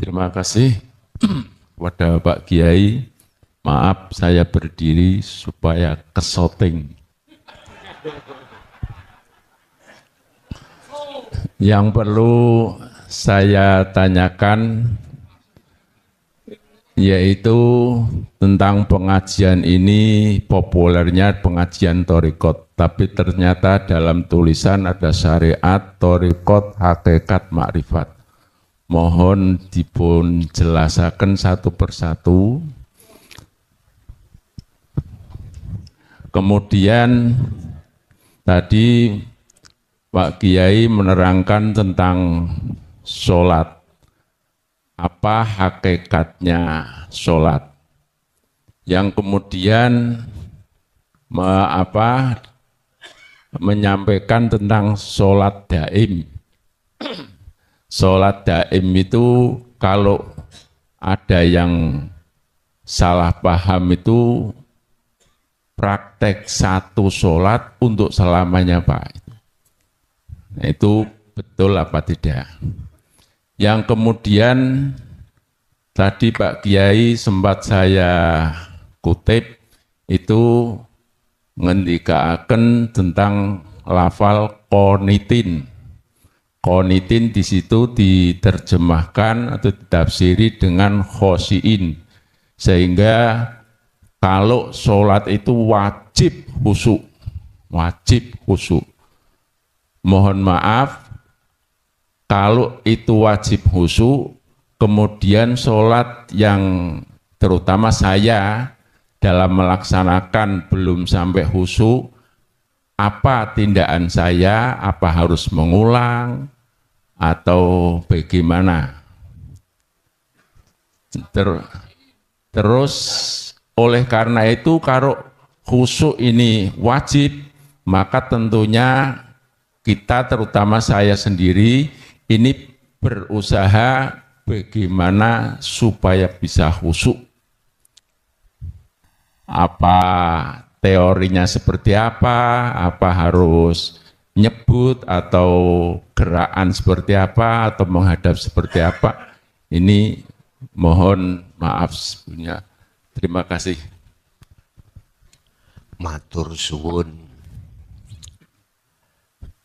Terima kasih kepada Pak Kiai. Maaf saya berdiri supaya kesoting. Yang perlu saya tanyakan yaitu tentang pengajian ini, populernya pengajian thariqat, tapi ternyata dalam tulisan ada syariat, thariqat, hakikat, makrifat. Mohon dipun jelasaken satu persatu. Kemudian tadi Pak Kiai menerangkan tentang sholat. Apa hakikatnya sholat? Yang kemudian menyampaikan tentang sholat daim. Sholat daim itu kalau ada yang salah paham itu praktek satu sholat untuk selamanya Pak. Nah, itu betul apa tidak? Yang kemudian tadi Pak Kiai sempat saya kutip itu ngendikaaken tentang lafal qonitin. Qonitin di situ diterjemahkan atau ditafsiri dengan khosiin, sehingga kalau sholat itu wajib khusyuk, wajib khusyuk. Mohon maaf, kalau itu wajib khusyuk, kemudian sholat yang terutama saya dalam melaksanakan belum sampai khusyuk, apa tindakan saya, apa harus mengulang, atau bagaimana. Terus oleh karena itu kalau khusyuk ini wajib, maka tentunya kita terutama saya sendiri ini berusaha bagaimana supaya bisa khusyuk. Apa teorinya seperti apa harus nyebut atau gerakan seperti apa atau menghadap seperti apa, ini mohon maaf sebelumnya. Terima kasih. Matur suwun.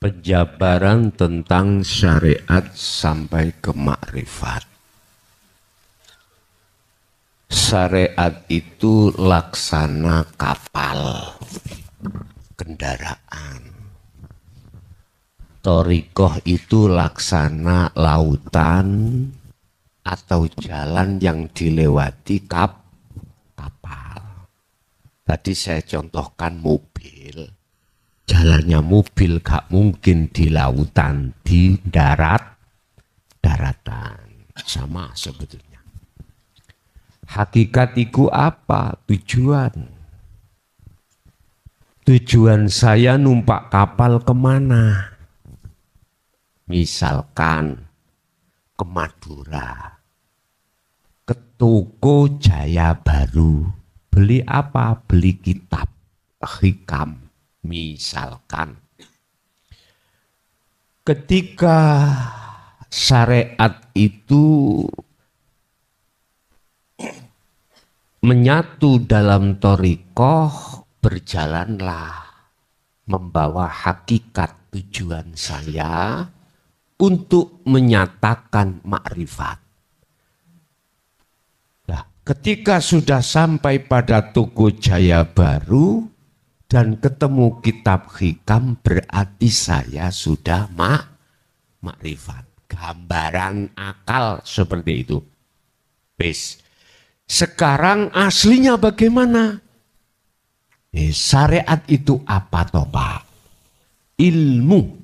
Penjabaran tentang syariat sampai ke makrifat. Syariat itu laksana kapal, kendaraan. Thariqah itu laksana lautan atau jalan yang dilewati kapal. Tadi saya contohkan mobil. Jalannya mobil gak mungkin di lautan, di daratan. Sama sebetulnya. Hakikat itu apa? Tujuan. Tujuan saya numpak kapal kemana? Misalkan ke Madura, ke toko Jaya Baru. Beli apa? Beli kitab hikam. Misalkan. Ketika syariat itu menyatu dalam thariqah, berjalanlah membawa hakikat tujuan saya untuk menyatakan makrifat. Nah, ketika sudah sampai pada toko Jaya Baru dan ketemu kitab hikam, berarti saya sudah makrifat. Gambaran akal seperti itu. Bis. Sekarang aslinya bagaimana? Syariat itu apa toh Pak? Ilmu.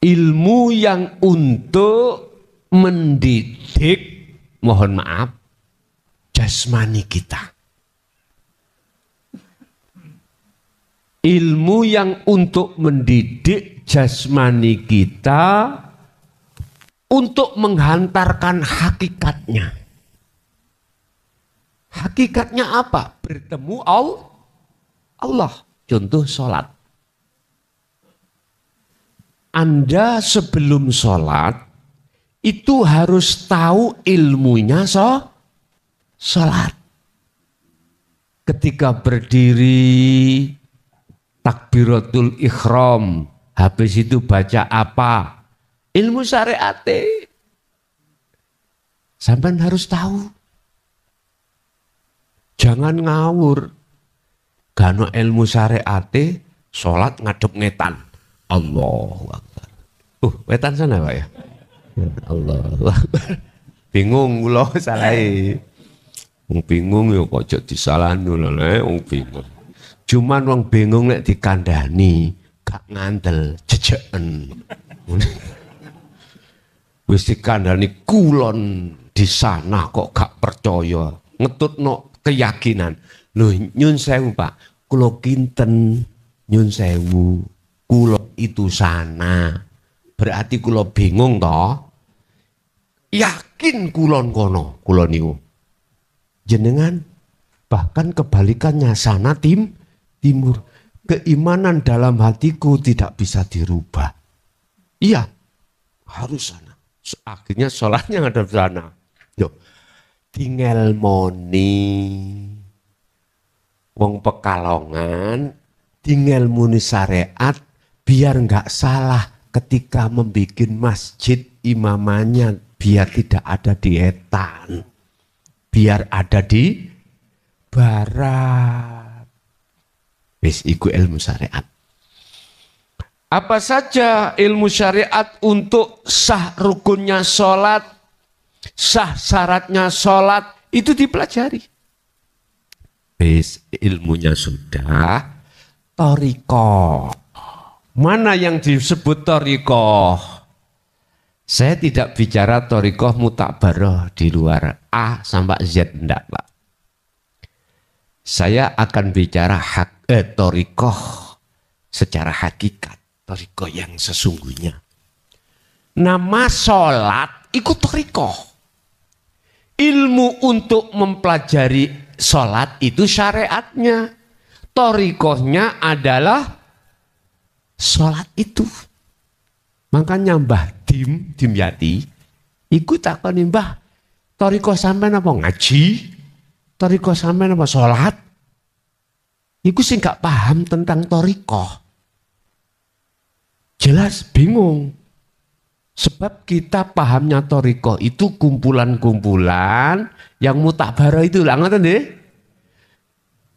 Ilmu yang untuk mendidik, mohon maaf, jasmani kita. Ilmu yang untuk mendidik jasmani kita, untuk menghantarkan hakikatnya. Hakikatnya apa? Bertemu Allah. Contoh sholat. Anda sebelum sholat itu harus tahu ilmunya sholat. Ketika berdiri takbiratul ihram, habis itu baca apa? Ilmu syariat. Sampai harus tahu. Jangan ngawur. Gano ilmu syariat, sholat ngadep ngetan. Allahu Akbar. Wetan sana Pak ya? Allahu Akbar. Bingung kula salahe. Wong bingung ya kok aja disalahno lho wong bingung. Cuman wong bingung nek dikandhani gak ngandel jejeken. Wis dikandhani kulon di sana kok gak percaya. Ngetutno keyakinan. Lho nyun sewu Pak, kula kinten nyun sewu. Kula itu sana. Berarti kula bingung toh? Yakin kulon kono, kula niku. Jenengan bahkan kebalikannya sana timur. Keimanan dalam hatiku tidak bisa dirubah. Iya, harus sana. Akhirnya sholatnya ada di sana. Yo, tinggal moni wong Pekalongan, tinggal muni syariat biar nggak salah ketika membuat masjid imamannya biar tidak ada di etan. Biar ada di barat. Wis iku ilmu syariat. Apa saja ilmu syariat untuk sah rukunnya sholat, sah syaratnya sholat, itu dipelajari. Wis ilmunya sudah, thariqah. Mana yang disebut thariqah? Saya tidak bicara thariqah mutakbaroh di luar A sampai Z, enggak Pak. Saya akan bicara thariqah secara hakikat, thariqah yang sesungguhnya. Nama sholat ikut thariqah. Ilmu untuk mempelajari sholat itu syariatnya. Thariqahnya adalah sholat itu. Makanya Mbah Dimyati ikut takoni Mbah, thariqah sampean apa ngaji? Thariqah sampean apa sholat? Iku sing gak paham tentang thariqah. Jelas bingung. Sebab kita pahamnya thariqah itu kumpulan-kumpulan yang mutakbarah itu lah, ngoten nggih?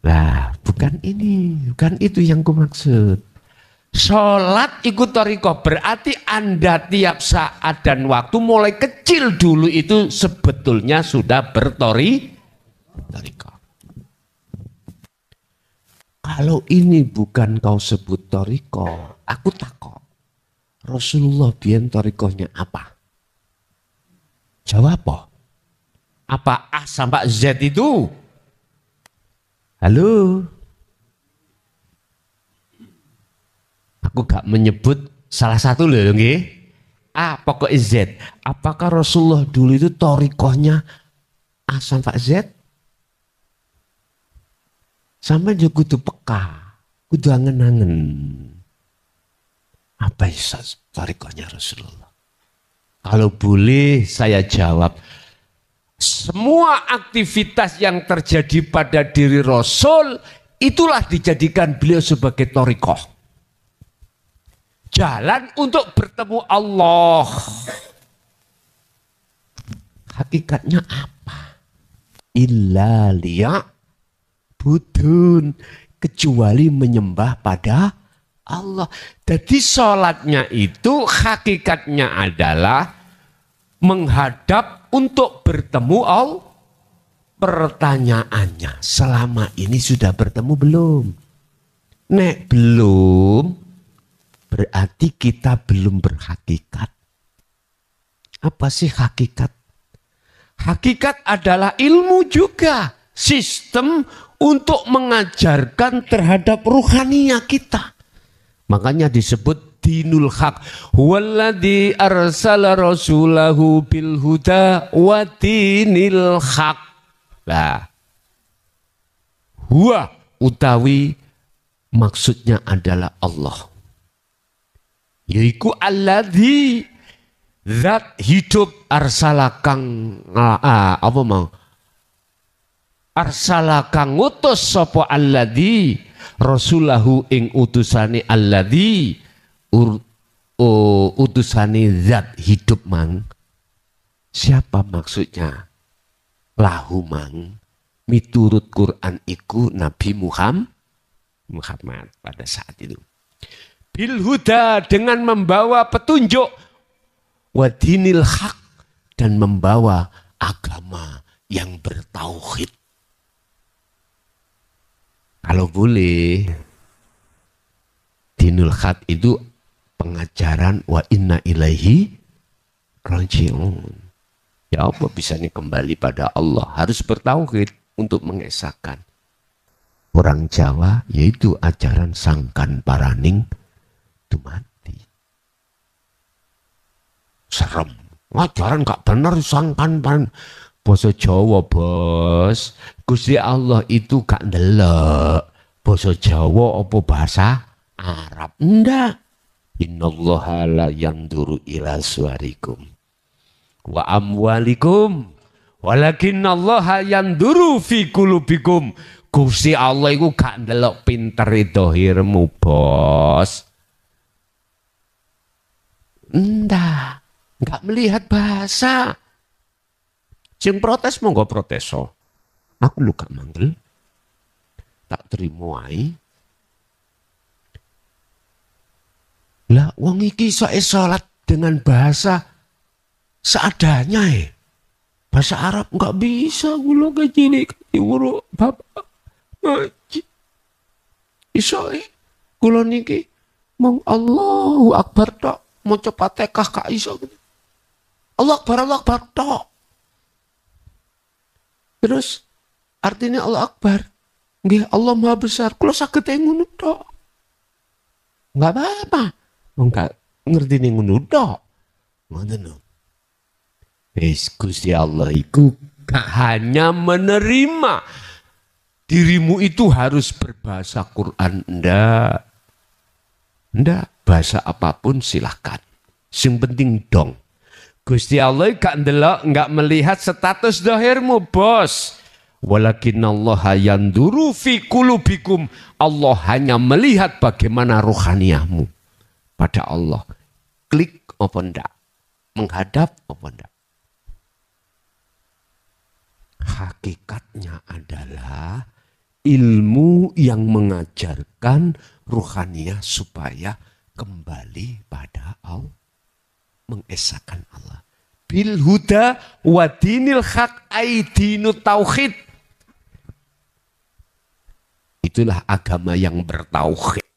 Lah, bukan ini, bukan itu yang kumaksud. Sholat ikut thariqah berarti Anda tiap saat dan waktu mulai kecil dulu itu sebetulnya sudah thariqah. Kalau ini bukan kau sebut thariqah, aku takut. Rasulullah biyen thariqahnya apa? Jawab apa A sampai Z itu? Halo? Aku gak menyebut salah satu loh nggih. A pokoknya Z. Apakah Rasulullah dulu itu thariqahnya A sampai Z? Sampai juga kudu peka, kudu angen-angen. Apa isa thariqahnya Rasulullah? Kalau boleh saya jawab, semua aktivitas yang terjadi pada diri Rasul itulah dijadikan beliau sebagai thariqah. Jalan untuk bertemu Allah. Hakikatnya apa? Illa liya'budun, kecuali menyembah pada Allah. Jadi sholatnya itu hakikatnya adalah menghadap untuk bertemu Allah. Pertanyaannya, selama ini sudah bertemu belum? Nek belum, berarti kita belum berhakikat. Apa sih hakikat? Hakikat adalah ilmu juga. Sistem untuk mengajarkan terhadap ruhaniyah kita. Makanya disebut dinul haq. Huwaladzi arsala rasulahu bil huda wa dinil haq. Lah. Huwa utawi maksudnya adalah Allah. Yaiku alladzi Zat hidup arsalakang apa mau? Arsalakang ngutus sapa alladzi rasulahu ing utusane alladzi utusane zat hidup mang. Siapa maksudnya? Lahu mang. Miturut Quran iku Nabi Muhammad pada saat itu. Bil huda dengan membawa petunjuk, wadinil haq dan membawa agama yang bertauhid. Kalau boleh, dinul haq itu pengajaran wa inna ilaihi raji'un. Ya apa bisa nih kembali pada Allah, harus bertauhid untuk mengesahkan. Orang Jawa yaitu ajaran sangkan paraning dumati. Serem. Ajaran gak benar sangkan paraning. Basa Jawa bos. Gusti Allah itu gak ndelok basa Jawa apa bahasa Arab. Ndak. Innallaha la yanduru ila suwarikum wa amwalikum walakinnallaha yanduru fi qulubikum. Gusti Allah iku gak ndelok pintere dohirmu bos. Ndak, gak melihat bahasa. Sing protes monggo proteso. Aku lu gak manggel. Tak terima wae. Lah wong iki iso salat dengan bahasa seadanya bahasa Arab nggak bisa. Kula kecilik iwuru bapak ngaji iso kula niki mong Allahu Akbar tok maca Fatihah gak iso. Allah Akbar tok. Terus artinya Allah Akbar nggih Allah Maha Besar. Kula saged ngono tok. Enggak apa-apa. Enggak ngerti ning ngono tok. Ngoten. Gusti Allah itu gak hanya menerima dirimu itu harus berbahasa Quran. Ndak, bahasa apapun silahkan. Yang penting dong. Gusti Allah gak ndelok, gak melihat status dohirmu bos. Walakinallaha yanduru fi qulubikum. Allah hanya melihat bagaimana rohaniahmu pada Allah. Klik apa ndak? Menghadap apa ndak? Hakikatnya adalah ilmu yang mengajarkan ruhaniah supaya kembali pada Allah, mengesahkan Allah. Bil huda wa dinil haq ai dinut tauhid. Itulah agama yang bertauhid.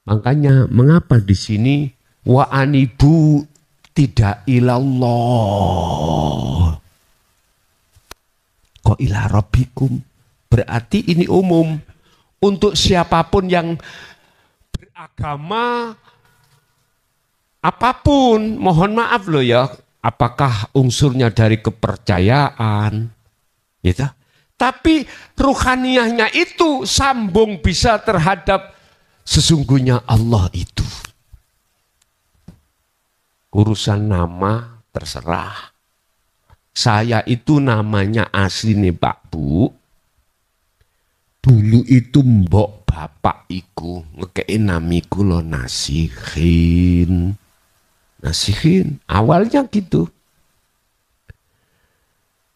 Makanya mengapa di sini wa anibu tidak ilallah. Kok ila rabbikum? Berarti ini umum untuk siapapun yang beragama apapun. Mohon maaf loh ya, apakah unsurnya dari kepercayaan, gitu. Tapi ruhaniahnya itu sambung bisa terhadap sesungguhnya Allah itu. Urusan nama terserah. Saya itu namanya asli nih Pak Bu. Dulu itu mbok bapak iku ngekei namiku lo Nasihin. Nasihin, awalnya gitu.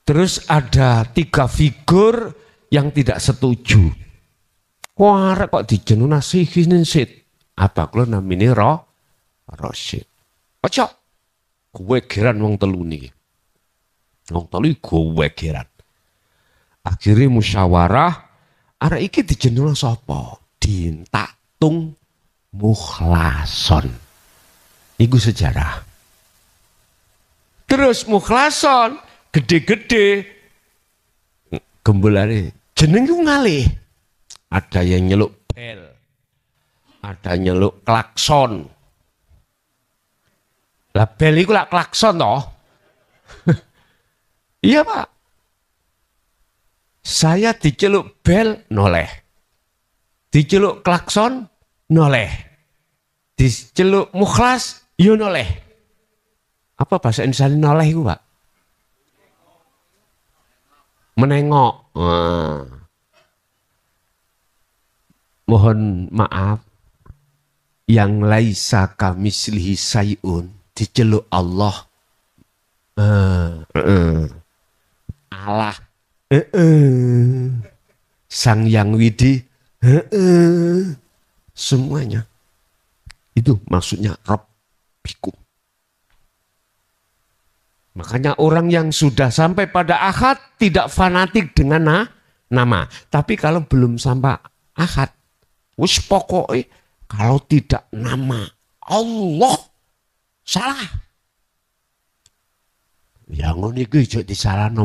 Terus ada 3 figur yang tidak setuju. Wah, kok dijeneng Nasihin sit? Apa kula namine Rosyid. Ojo. Kowe geran wong telu niki. Wong telu kowe geran. Akhirnya musyawarah, arek iki dijeneng sapa? Dintaktung Mukhlason. Iku sejarah. Terus Mukhlason gede-gede gembulane jeneng ku ngalih. Ada yang nyeluk bel, ada nyeluk klakson. Lah bel iku lak klakson toh. Iya Pak. Saya diceluk bel noleh. Diceluk klakson noleh. Diceluk mukhlas yo noleh. Apa bahasa Indonesia noleh itu, Pak? Menengok. Mohon maaf, yang laisa kamislihi sayun diceluk Allah. Allah. Sang Yang Widi. Semuanya. Itu maksudnya Rabbikum. Makanya orang yang sudah sampai pada ahad tidak fanatik dengan nama. Tapi kalau belum sampai ahad, wis pokoknya kalau tidak nama Allah salah. Yang ngono iku ijo disalahno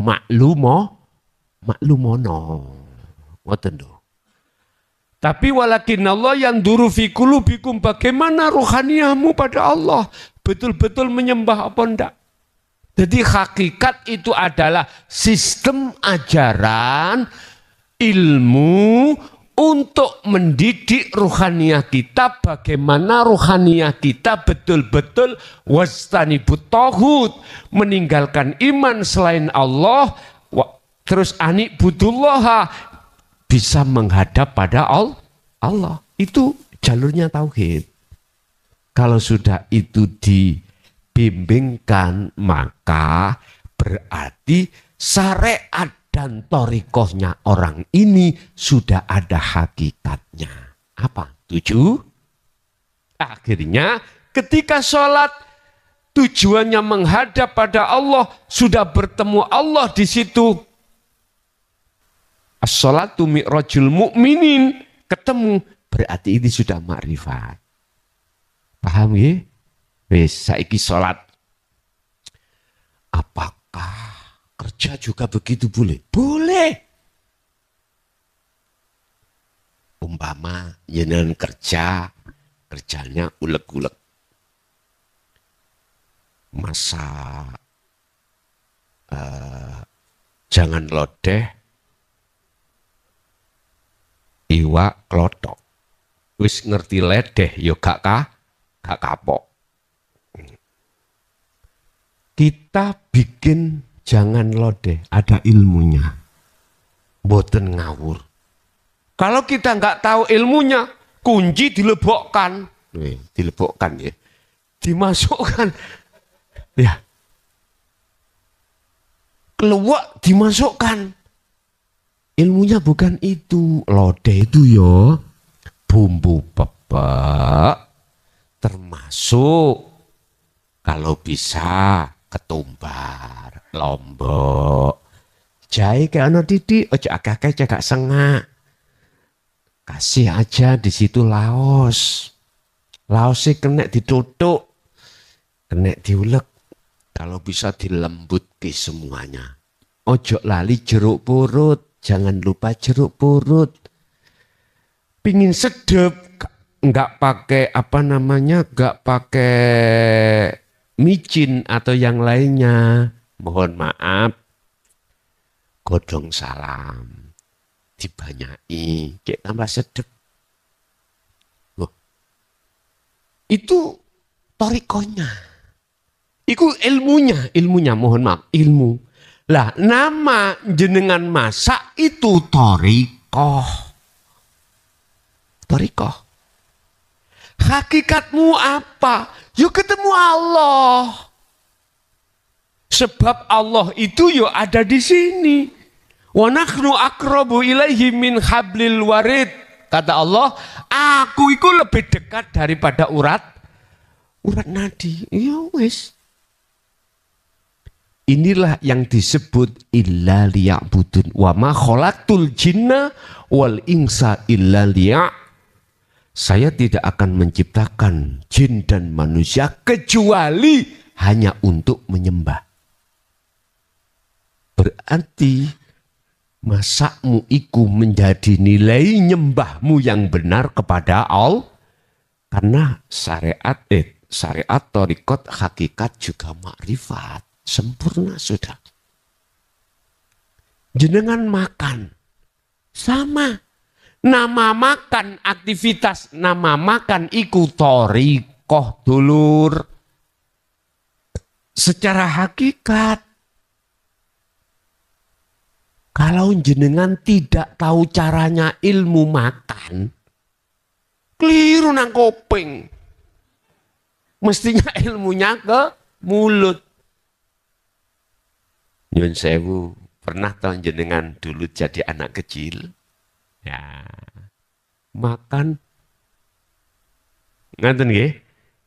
maklumono. Ngoten lho. Tapi walakin Allah yang duru fi qulubikum, bagaimana rohaniahmu pada Allah? Betul-betul menyembah apa enggak? Jadi hakikat itu adalah sistem ajaran ilmu untuk mendidik rohaniah kita, bagaimana rohaniah kita betul-betul wastanibut tauhid, meninggalkan iman selain Allah, terus anibudullah, bisa menghadap pada Allah. Itu jalurnya tauhid. Kalau sudah itu dibimbingkan, maka berarti syariat dan torikohnya orang ini sudah ada hakikatnya. Apa? 7. Akhirnya ketika sholat tujuannya menghadap pada Allah, sudah bertemu Allah di situ. As-sholatu mi'rajul mu'minin, ketemu, berarti ini sudah makrifat. Paham ya? Wes saiki sholat. Apakah kerja juga begitu boleh? Boleh. Umpama jenengan kerjanya uleg-uleg. Masa jangan lodeh, iwak klotok. Wis ngerti ledeh yo gak kapok. Kita bikin jangan lodeh, ada ilmunya. Boten ngawur. Kalau kita nggak tahu ilmunya, kunci dilebokkan. Dilebokkan ya. Dimasukkan. Ya. Keluar dimasukkan. Ilmunya bukan itu. Lodeh itu yo bumbu pepek, termasuk kalau bisa ketumbar, lombok, jahe kayak ana titik, ojo akeh-akeh cekak sengak. Kasih aja di situ laos. Laosnya kena ditutuk, kena diulek. Kalau bisa dilembutke semuanya. Ojo lali jeruk purut, jangan lupa jeruk purut. Pingin sedep, enggak pakai enggak pakai micin atau yang lainnya, mohon maaf, godong salam, dibanyai, kayak tambah sedep. Loh, itu torikonya, itu ilmunya, mohon maaf, ilmu. Lah, nama jenengan masak itu torikoh. Hakikatmu apa? Yuk ketemu Allah. Sebab Allah itu yuk ada di sini. Wa nakhnu aqrabu ilaihi min hablil warid. Kata Allah, aku itu lebih dekat daripada urat nadi. Ya wis. Inilah yang disebut illa liya'budun. Wa ma khalaqtul jinna wal insa illa Saya tidak akan menciptakan jin dan manusia kecuali hanya untuk menyembah. Berarti masakmu iku menjadi nilai nyembahmu yang benar kepada Allah. Karena syariat torikot hakikat juga makrifat. Sempurna sudah. Jenengan makan. Sama. Nama makan, aktivitas nama makan iku torikoh dulur. secara hakikat, kalau jenengan tidak tahu caranya ilmu makan, keliru nang kuping. Mestinya ilmunya ke mulut. Nyun sewu, pernah tahu jenengan dulu jadi anak kecil? Ya, makan. Nganten nggih?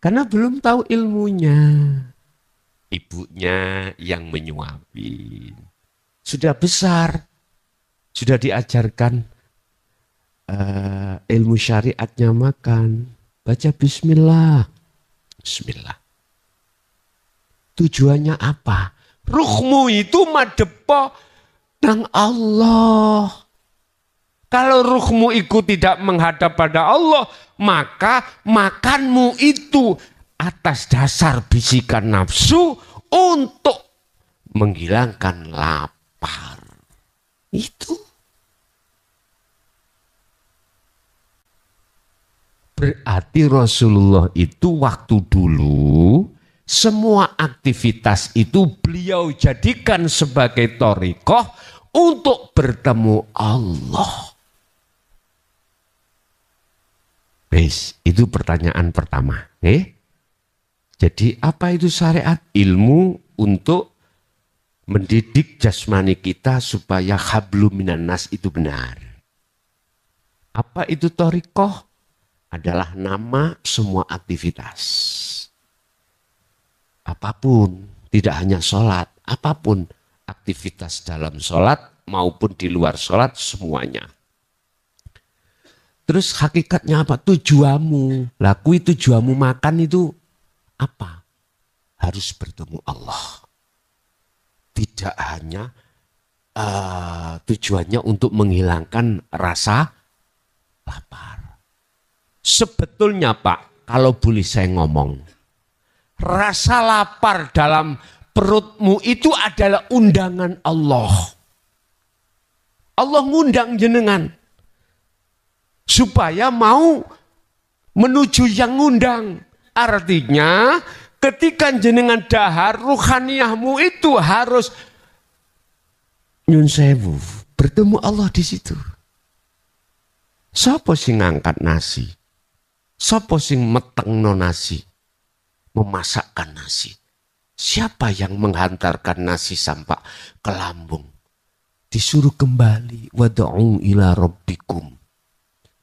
Karena belum tahu ilmunya. Ibunya yang menyuapin. Sudah besar, sudah diajarkan ilmu syariatnya makan. Baca bismillah. Bismillah. Tujuannya apa? Ruhmu itu madepo nang Allah. Kalau ruhmu itu tidak menghadap pada Allah, maka makanmu itu atas dasar bisikan nafsu untuk menghilangkan lapar. Itu. Berarti Rasulullah itu waktu dulu semua aktivitas itu beliau jadikan sebagai thariqah untuk bertemu Allah. Wes, itu pertanyaan pertama. Jadi apa itu syariat? Ilmu untuk mendidik jasmani kita supaya hablum minan nas itu benar. Apa itu thariqah? Adalah nama semua aktivitas. Apapun, tidak hanya sholat, apapun aktivitas dalam sholat maupun di luar sholat semuanya. Terus hakikatnya apa? Tujuanmu. Lakui tujuanmu makan itu apa? Harus bertemu Allah. Tidak hanya tujuannya untuk menghilangkan rasa lapar. Sebetulnya Pak, kalau boleh saya ngomong, rasa lapar dalam perutmu itu adalah undangan Allah. Allah ngundang jenengan supaya mau menuju yang ngundang. Artinya ketika jenengan dahar, ruhaniyahmu itu harus nyun sewu, bertemu Allah di situ. Sapa sing ngangkat nasi? Sapa sing metengno nasi? Memasakkan nasi. Siapa yang menghantarkan nasi sampai ke lambung? Disuruh kembali. Wad'u ila rabbikum.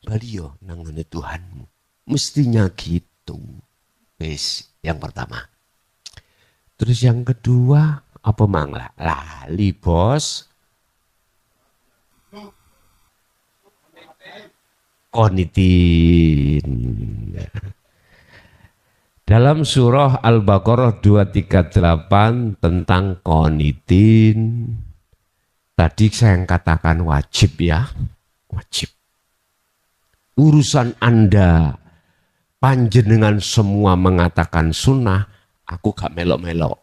Baliyo nangane Tuhanmu. Mestinya gitu. Wes, yang pertama. Terus yang kedua, apa mangla? Lali bos. Qanitin. Dalam surah Al-Baqarah 238 tentang qanitin. Tadi saya katakan wajib ya. Wajib. Urusan Anda, panjenengan semua mengatakan sunnah, aku gak melok-melok.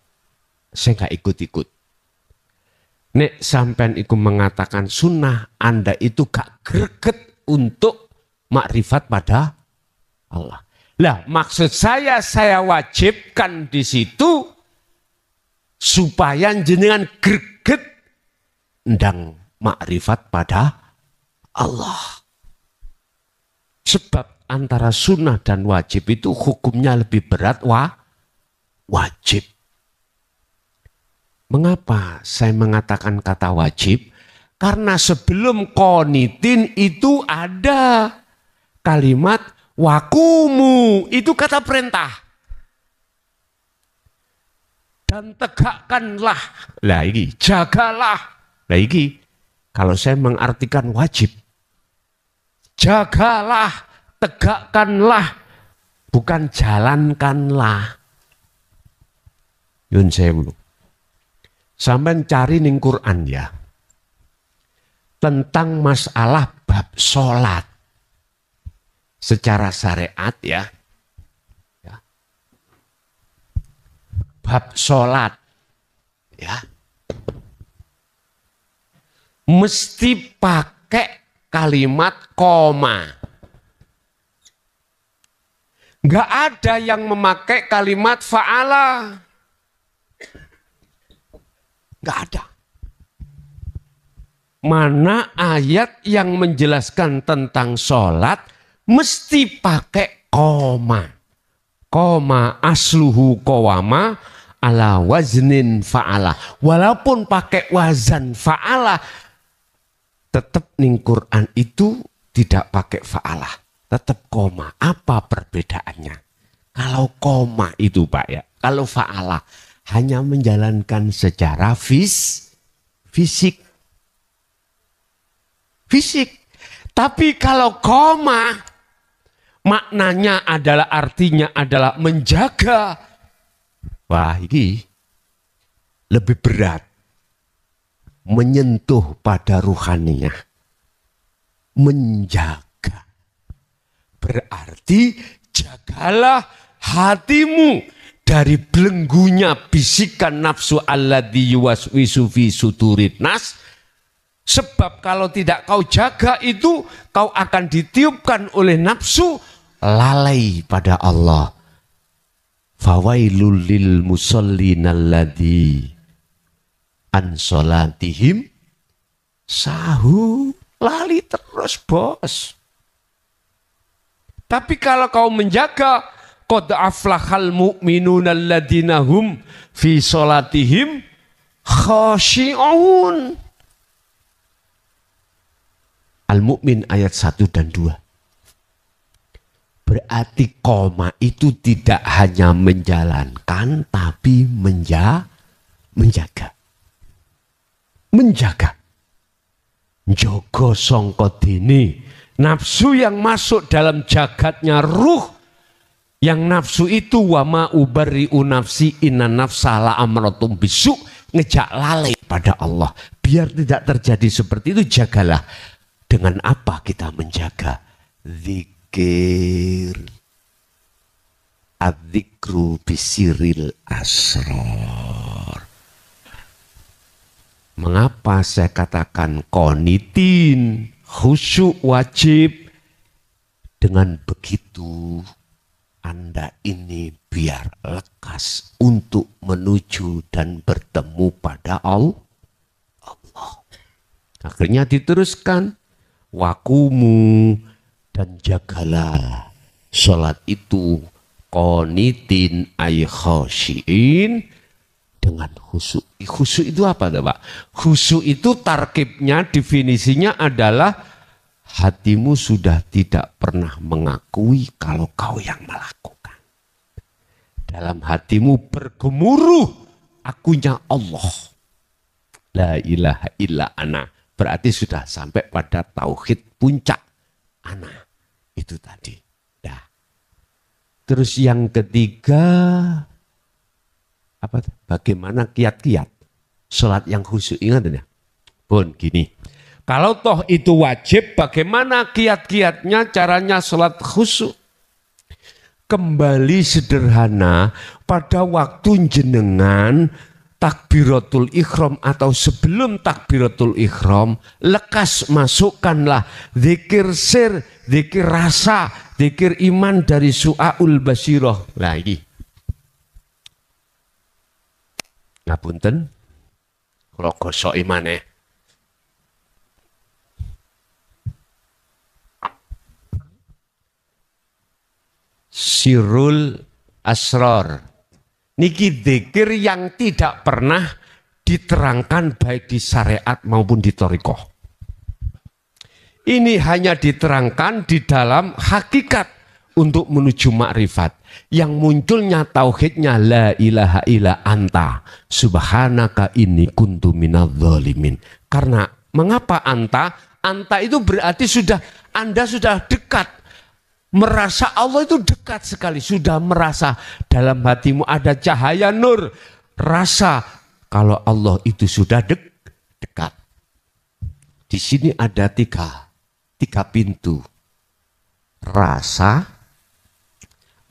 Saya gak ikut-ikut. Nek sampean iku mengatakan sunnah, Anda itu gak greget untuk makrifat pada Allah. Lah, maksud saya wajibkan di situ supaya jenengan greget ndang makrifat pada Allah. Sebab antara sunnah dan wajib itu hukumnya lebih berat wajib. Mengapa saya mengatakan kata wajib? Karena sebelum qanitin itu ada kalimat wakumu, itu kata perintah. Dan tegakkanlah. Lah ini, jagalah. Lah ini, kalau saya mengartikan wajib. Jagalah, tegakkanlah, bukan jalankanlah. Yun sewu. Sampai cari ning Quran ya. Tentang masalah bab sholat. Secara syariat ya. Bab sholat. Ya. Mesti pakai kalimat koma. Nggak ada yang memakai kalimat fa'ala. Nggak ada. Mana ayat yang menjelaskan tentang sholat mesti pakai koma. Koma asluhu qawama ala waznin fa'ala. Walaupun pakai wazan fa'ala, tetap ning Quran itu tidak pakai fa'ala. Tetap koma. Apa perbedaannya? Kalau koma itu Pak ya, kalau fa'ala hanya menjalankan secara fisik. Tapi kalau koma, maknanya adalah, artinya adalah menjaga. Wah, ini lebih berat. Menyentuh pada ruhaninya. Menjaga. Berarti jagalah hatimu dari belenggunya bisikan nafsu alladzi yuwaswisu fi sudurin nas. Sebab kalau tidak kau jaga itu, kau akan ditiupkan oleh nafsu, lalai pada Allah. Fawailul lil musallin alladzi an salatihim sahu. Lali terus bos. Tapi kalau kau menjaga, qad aflahal mu'minuna alladzina hum fi salatihim khashi'un. Al-Mu'min ayat 1 dan 2. Berarti koma itu tidak hanya menjalankan, tapi menjaga. Menjaga. Jogo songko dini. Nafsu yang masuk dalam jagatnya ruh. Yang nafsu itu wama ubari'u nafsi inna nafsa la amratum bisu. Ngejak lalai pada Allah. Biar tidak terjadi seperti itu, jagalah. Dengan apa kita menjaga? Zikir. Adzikru bisiril asror. Mengapa saya katakan qanitin, khusyuk wajib? Dengan begitu Anda ini biar lekas untuk menuju dan bertemu pada Allah. Akhirnya diteruskan. Wakumu, dan jagalah sholat itu qanitin ay khashiin, dengan khusyuk. Khusyuk itu apa Pak? Khusyuk itu tarkibnya, definisinya adalah hatimu sudah tidak pernah mengakui kalau kau yang melakukan. Dalam hatimu bergemuruh akunya Allah. La ilaha illa ana. Berarti sudah sampai pada tauhid puncak ana. Itu tadi. Nah. Terus yang ketiga, apa? Bagaimana kiat-kiat sholat yang khusyuk? Ingat ya? Pun gini. Kalau toh itu wajib, bagaimana kiat-kiatnya caranya sholat khusyuk? Kembali sederhana, pada waktu jenengan takbiratul ikhram atau sebelum takbiratul ikhram, lekas masukkanlah zikir sir, zikir rasa, zikir iman dari su'aul basirah. Lagi. Ngapunten, kalau gosok imane. Sirul asror. Niki dzikir yang tidak pernah diterangkan baik di syariat maupun di thariqah. Ini hanya diterangkan di dalam hakikat untuk menuju makrifat. Yang munculnya tauhidnya la ilaha illa anta subhanaka inni kuntu minadz zalimin. Karena mengapa anta? Anta itu berarti Anda sudah dekat. Merasa Allah itu dekat sekali, sudah merasa dalam hatimu ada cahaya nur, rasa kalau Allah itu sudah dekat. Di sini ada tiga pintu, rasa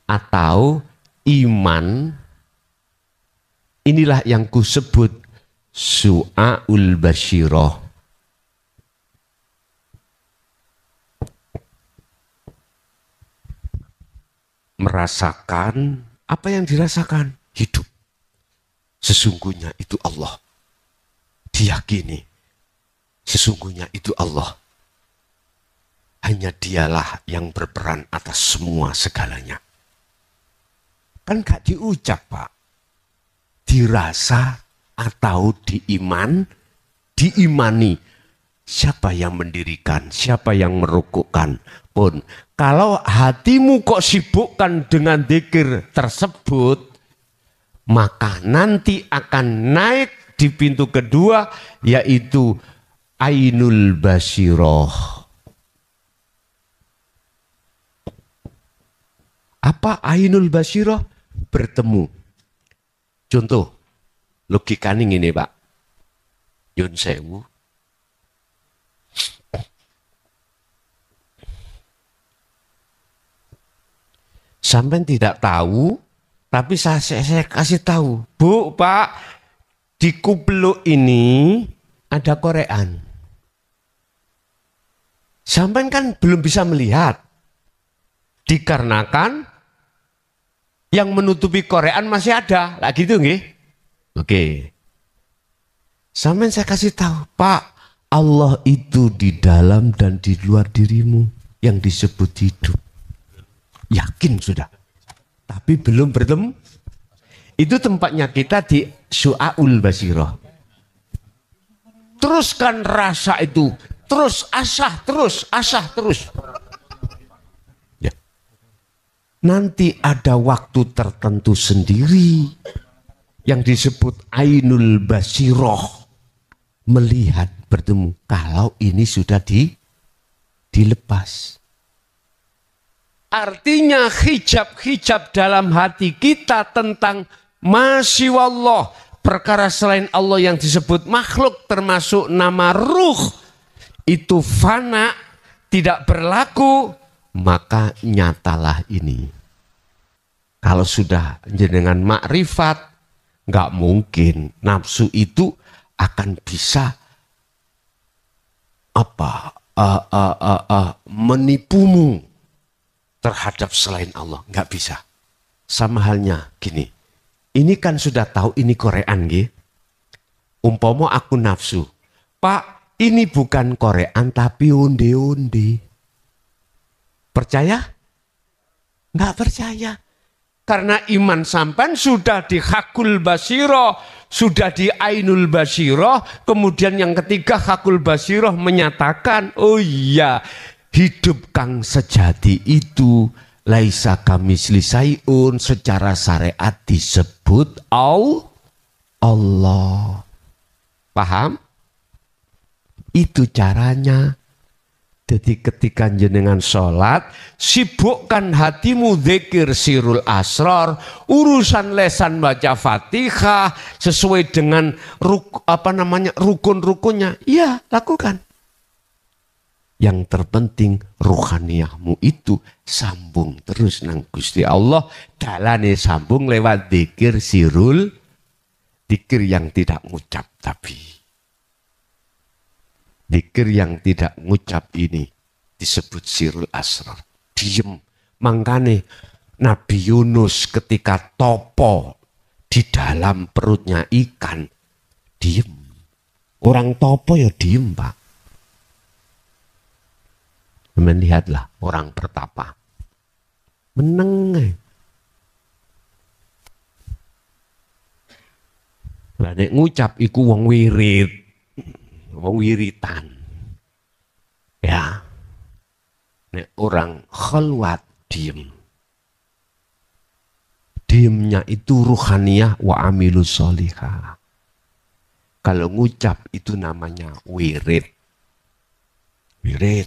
atau iman. Inilah yang kusebut su'aul basyirah. Merasakan apa yang dirasakan hidup. Sesungguhnya itu Allah. diyakini sesungguhnya itu Allah. Hanya dialah yang berperan atas semua segalanya. Kan gak diucap, Pak. Dirasa atau diimani. Siapa yang mendirikan, siapa yang merukukkan pun. Kalau hatimu kok sibukkan dengan dzikir tersebut, maka nanti akan naik di pintu kedua, yaitu Ainul Basiroh. Apa Ainul Basiroh? Bertemu. Contoh, logikanya ini Pak. Yun sewu. Sampai tidak tahu, tapi saya kasih tahu. Bu, Pak, di Kubluk ini ada Korean. Sampai kan belum bisa melihat. Dikarenakan yang menutupi Korean masih ada. Lah gitu nggih? Oke. Sampai saya kasih tahu, Pak, Allah itu di dalam dan di luar dirimu yang disebut hidup. Yakin sudah. Tapi belum bertemu. Itu tempatnya kita di Su'aul Basiroh. Teruskan rasa itu. Terus asah terus. Ya. Nanti ada waktu tertentu sendiri yang disebut Ainul Basiroh. Melihat, bertemu. Kalau ini sudah dilepas. Artinya hijab-hijab dalam hati kita tentang Masyiwallah, perkara selain Allah yang disebut makhluk termasuk nama ruh, itu fana, tidak berlaku, maka nyatalah ini. Kalau sudah jenengan makrifat, nggak mungkin nafsu itu akan bisa menipumu terhadap selain Allah. Nggak bisa. Sama halnya gini. Ini kan sudah tahu ini Korean nggih. Umpama aku nafsu. Pak, ini bukan Korean tapi onde-onde. Percaya? Nggak percaya. Karena iman sampan sudah di Hakul Basiroh, sudah di Ainul Basiroh, kemudian yang ketiga Hakul Basiroh menyatakan, oh iya, hidup kang sejati itu laisa kamisli sayun, secara syariat disebut Allah. Paham? Itu caranya. Jadi ketika jenengan sholat, sibukkan hatimu dzikir sirul asrar, urusan lesan baca Fatihah sesuai dengan rukun-rukunnya. Iya, lakukan. Yang terpenting ruhaniyahmu itu sambung terus nang Gusti Allah, dalane sambung lewat dzikir sirul, dzikir yang tidak ngucap tapi. Dzikir yang tidak ngucap ini disebut sirul asrar. Diem. Makanya Nabi Yunus ketika topo di dalam perutnya ikan, diem. Orang topo ya diem, Pak. Melihatlah orang bertapa. Meneng. Lah nek ngucap iku wong wirid. Wiritan. Ya. Nek orang khalwat diem. Diemnya itu ruhaniyah wa amilus sholihah. Kalau ngucap itu namanya wirid. Wirid.